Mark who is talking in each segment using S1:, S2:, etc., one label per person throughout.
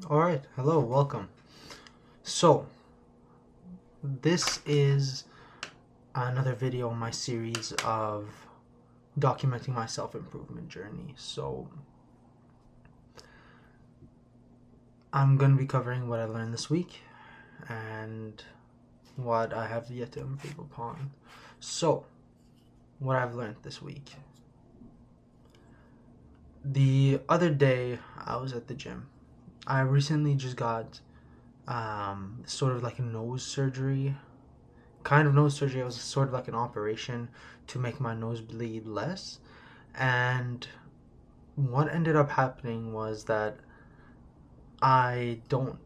S1: Alright, hello, welcome. So, this is another video in my series of documenting my self-improvement journey. So, I'm going to be covering what I learned this week and what I have yet to improve upon. So, what I've learned this week. The other day, I was at the gym. I recently just got sort of like a nose surgery. Kind of nose surgery. It was sort of like an operation to make my nose bleed less. And what ended up happening was that I don't,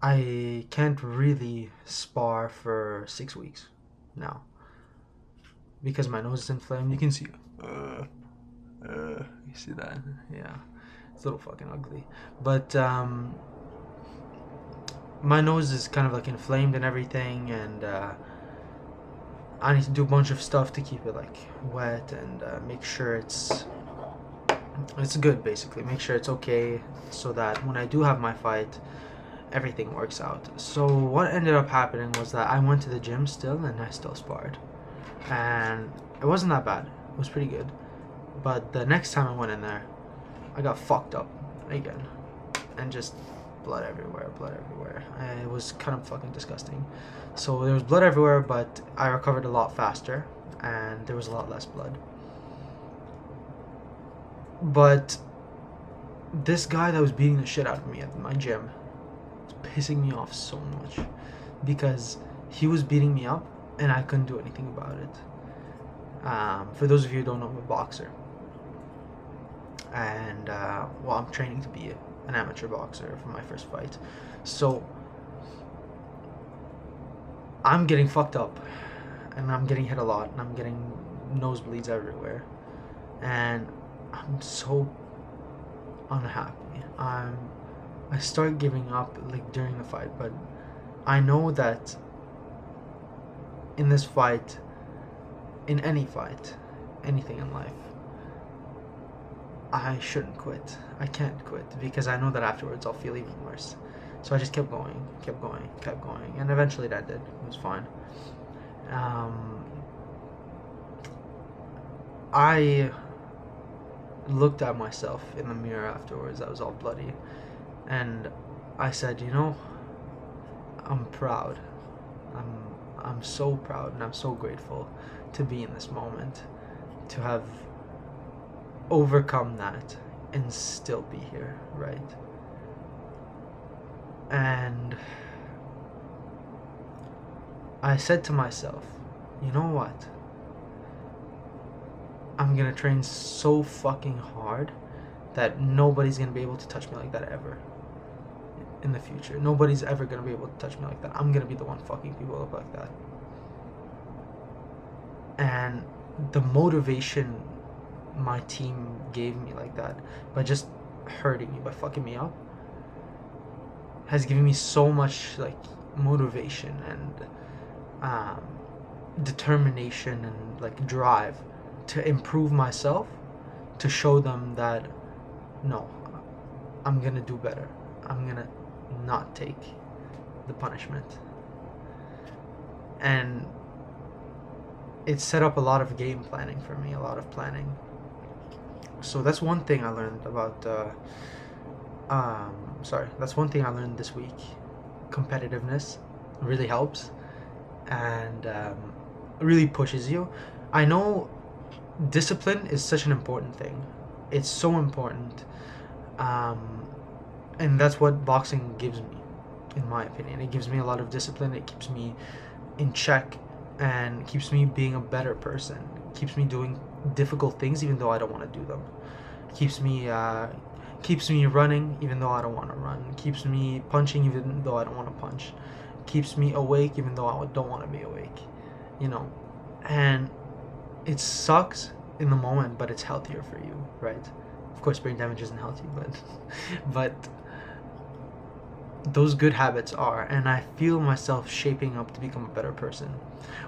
S1: I can't really spar for 6 weeks now because my nose is inflamed. You can see, you see that? Yeah, it's a little fucking ugly. But my nose is kind of like inflamed and everything, and I need to do a bunch of stuff to keep it like wet and make sure it's good, basically. Make sure it's okay so that when I do have my fight, everything works out. So what ended up happening was that I went to the gym still and I still sparred. And it wasn't that bad. It was pretty good. But the next time I went in there, I got fucked up again. And just blood everywhere, blood everywhere. And it was kind of fucking disgusting. So there was blood everywhere, but I recovered a lot faster and there was a lot less blood. But this guy that was beating the shit out of me at my gym was pissing me off so much because he was beating me up and I couldn't do anything about it. For those of you who don't know, I'm a boxer. And, well, I'm training to be an amateur boxer for my first fight. So, I'm getting fucked up and I'm getting hit a lot and I'm getting nosebleeds everywhere. And I'm so unhappy. I start giving up like during the fight, but I know that in this fight, in any fight, anything in life, I shouldn't quit. I can't quit because I know that afterwards I'll feel even worse. So I just kept going, kept going, kept going, and eventually that did. It was fine. I looked at myself in the mirror afterwards. I was all bloody, and I said, I'm proud. I'm so proud and I'm so grateful to be in this moment, to have overcome that and still be here, right? And I said to myself, you know what? I'm gonna train so fucking hard that nobody's gonna be able to touch me like that ever in the future. Nobody's ever gonna be able to touch me like that. I'm gonna be the one fucking people up like that. And the motivation my team gave me like that, by just hurting me, by fucking me up, has given me so much like motivation and determination and like drive to improve myself, to show them that no, I'm gonna do better. I'm gonna not take the punishment. And it set up a lot of game planning for me, a lot of planning. So that's one thing I learned about. That's one thing I learned this week. Competitiveness really helps and really pushes you. I know discipline is such an important thing. It's so important, and that's what boxing gives me, in my opinion. It gives me a lot of discipline. It keeps me in check and keeps me being a better person. It keeps me doing difficult things even though I don't want to do them. It keeps me running even though I don't want to run. It keeps me punching even though I don't want to punch. It keeps me awake even though I don't want to be awake. You know, and it sucks in the moment, but it's healthier for you, right? Of course, brain damage isn't healthy, but but those good habits are, and I feel myself shaping up to become a better person.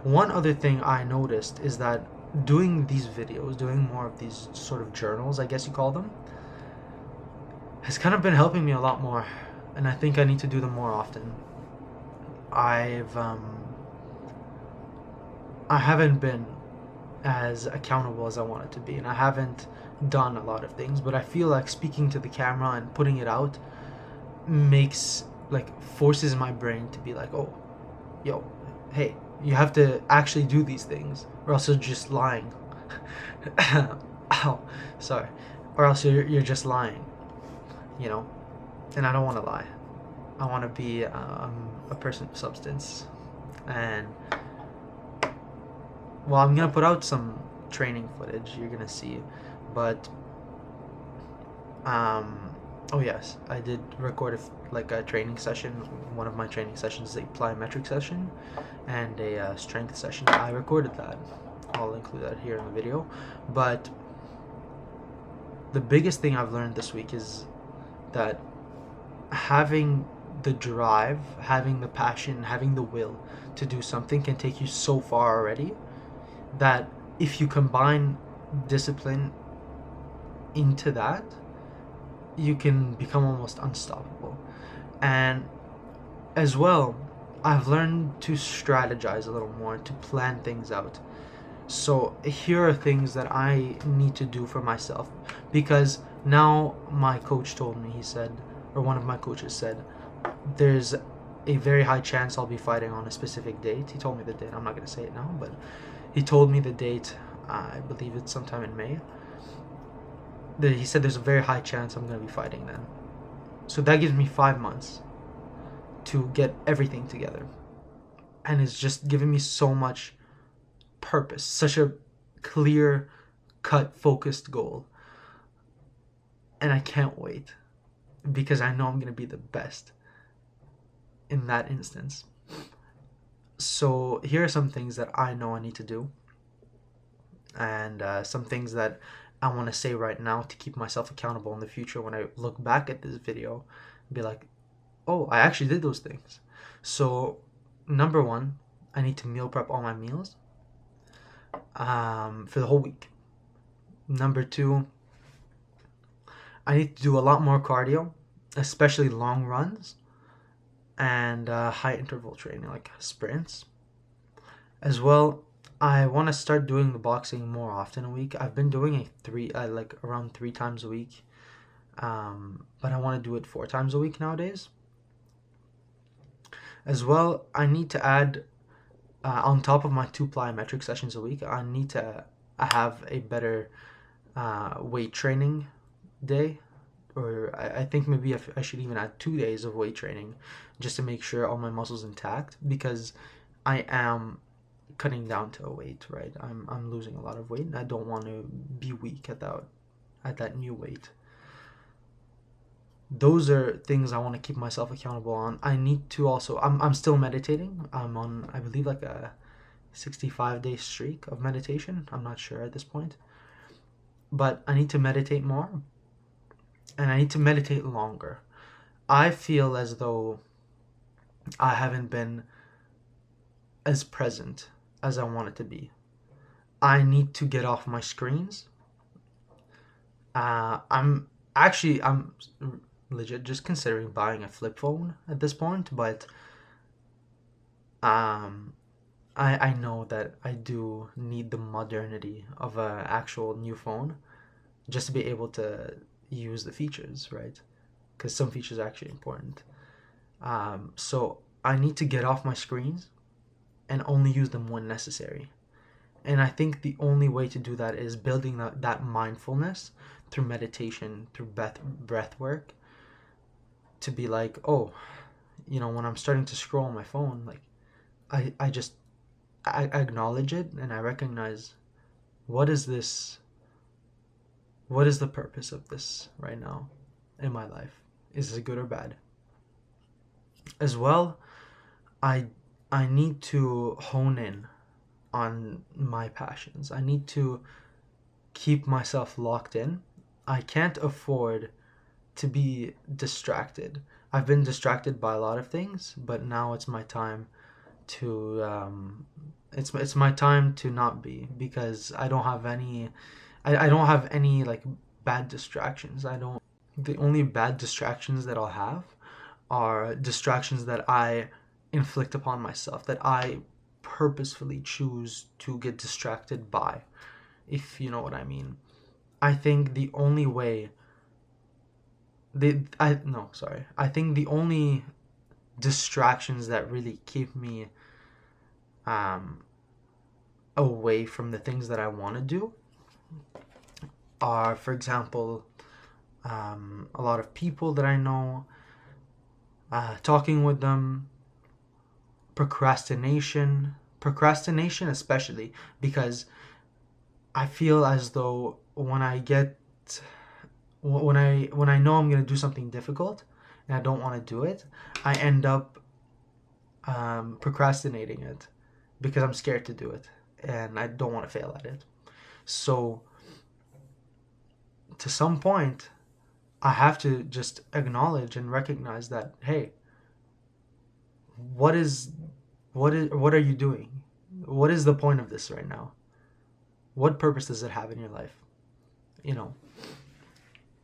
S1: One other thing I noticed is that doing these videos, doing more of these sort of journals, I guess you call them, has kind of been helping me a lot more, and I think I need to do them more often. I've I haven't been as accountable as I wanted to be, and I haven't done a lot of things, but I feel like speaking to the camera and putting it out makes, like, forces my brain to be like, oh, yo, hey, you have to actually do these things, or else you're just lying. Ow, sorry. Or else you're just lying, you know? And I don't want to lie. I want to be a person of substance. And, well, I'm going to put out some training footage you're going to see. But, oh yes, I did record a training session. One of my training sessions is a plyometric session and a strength session. I recorded that. I'll include that here in the video. But the biggest thing I've learned this week is that having the drive, having the passion, having the will to do something can take you so far already, that if you combine discipline into that, you can become almost unstoppable. And as well, I've learned to strategize a little more, to plan things out. So here are things that I need to do for myself, because now my coach told me, he said, or one of my coaches said, there's a very high chance I'll be fighting on a specific date. He told me the date. I'm not going to say it now, but he told me the date. I believe it's sometime in May. He said there's a very high chance I'm going to be fighting then. So that gives me 5 months to get everything together. And it's just giving me so much purpose, such a clear cut, focused goal. And I can't wait, because I know I'm going to be the best in that instance. So here are some things that I know I need to do, and some things that I want to say right now to keep myself accountable in the future when I look back at this video and be like, oh, I actually did those things. So number one, I need to meal prep all my meals for the whole week. Number two, I need to do a lot more cardio, especially long runs and high interval training, like sprints. As well, I want to start doing the boxing more often a week. I've been doing around 3 times a week, but I want to do it 4 times a week nowadays. As well, I need to add, on top of my 2 plyometric sessions a week, I need to have a better weight training day, or I think maybe I should even add 2 days of weight training just to make sure all my muscles intact, because I am cutting down to a weight, right? I'm losing a lot of weight, and I don't want to be weak at that new weight. Those are things I want to keep myself accountable on. I need to also, I'm still meditating. I'm on, I believe, like a 65-day streak of meditation. I'm not sure at this point, but I need to meditate more, and I need to meditate longer. I feel as though I haven't been as present as I want it to be. I need to get off my screens. I'm legit just considering buying a flip phone at this point, but I know that I do need the modernity of an actual new phone just to be able to use the features, right? Because some features are actually important. So I need to get off my screens and only use them when necessary. And I think the only way to do that is building that mindfulness through meditation, through breath work, to be like, oh, when I'm starting to scroll on my phone, like, I acknowledge it, and I recognize, what is this? What is the purpose of this right now in my life? Is it good or bad? As well, I need to hone in on my passions. I need to keep myself locked in. I can't afford to be distracted. I've been distracted by a lot of things, but now it's my time to it's my time to not be, because I don't have any like bad distractions. the only bad distractions that I'll have are distractions that I inflict upon myself, that I purposefully choose to get distracted by, if you know what I mean. I think the only way I think the only distractions that really keep me um away from the things that I want to do are, for example, a lot of people that I know, talking with them, procrastination especially, because I feel as though when I know I'm gonna do something difficult and I don't want to do it, I end up procrastinating it because I'm scared to do it and I don't want to fail at it. So to some point, I have to just acknowledge and recognize that, hey, what are you doing? What is the point of this right now? What purpose does it have in your life? You know.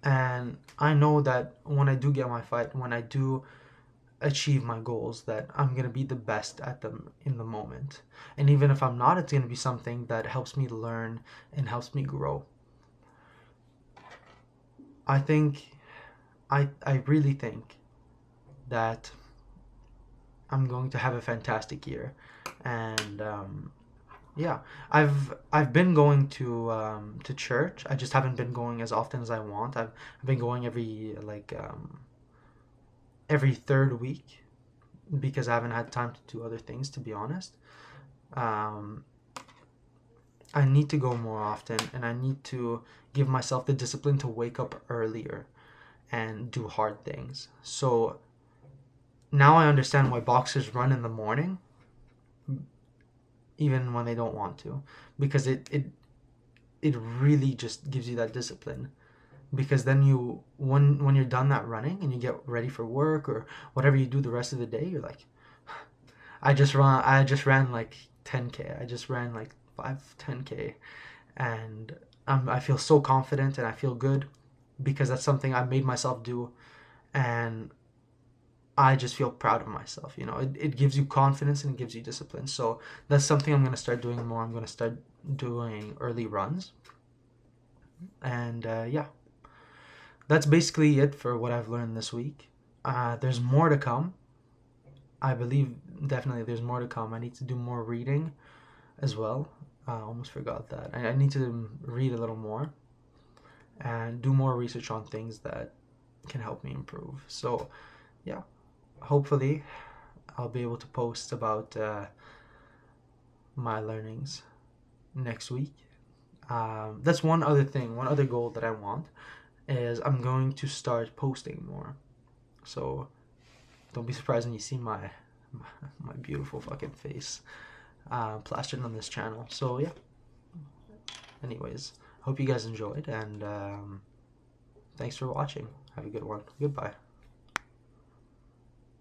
S1: And I know that when I do get my fight, when I do achieve my goals, that I'm gonna be the best at them in the moment. And even if I'm not, it's gonna be something that helps me learn and helps me grow. I think I really think that I'm going to have a fantastic year, and yeah, I've been going to church. I just haven't been going as often as I want. I've been going every third week because I haven't had time to do other things, to be honest. Um, I need to go more often, and I need to give myself the discipline to wake up earlier and do hard things. So now I understand why boxers run in the morning even when they don't want to, because it really just gives you that discipline. Because then when you're done that running and you get ready for work or whatever you do the rest of the day, you're like, I just ran like 10K. I just ran like 10K, and I feel so confident and I feel good because that's something I made myself do, and I just feel proud of myself. It gives you confidence and it gives you discipline. So that's something I'm going to start doing more. I'm going to start doing early runs. And yeah, that's basically it for what I've learned this week. There's more to come. I believe definitely there's more to come. I need to do more reading as well. I almost forgot that. I need to read a little more and do more research on things that can help me improve. So yeah, hopefully I'll be able to post about my learnings next week. That's one other goal that I want is I'm going to start posting more. So don't be surprised when you see my beautiful fucking face plastered on this channel. So yeah, anyways, hope you guys enjoyed, and thanks for watching. Have a good one. Goodbye.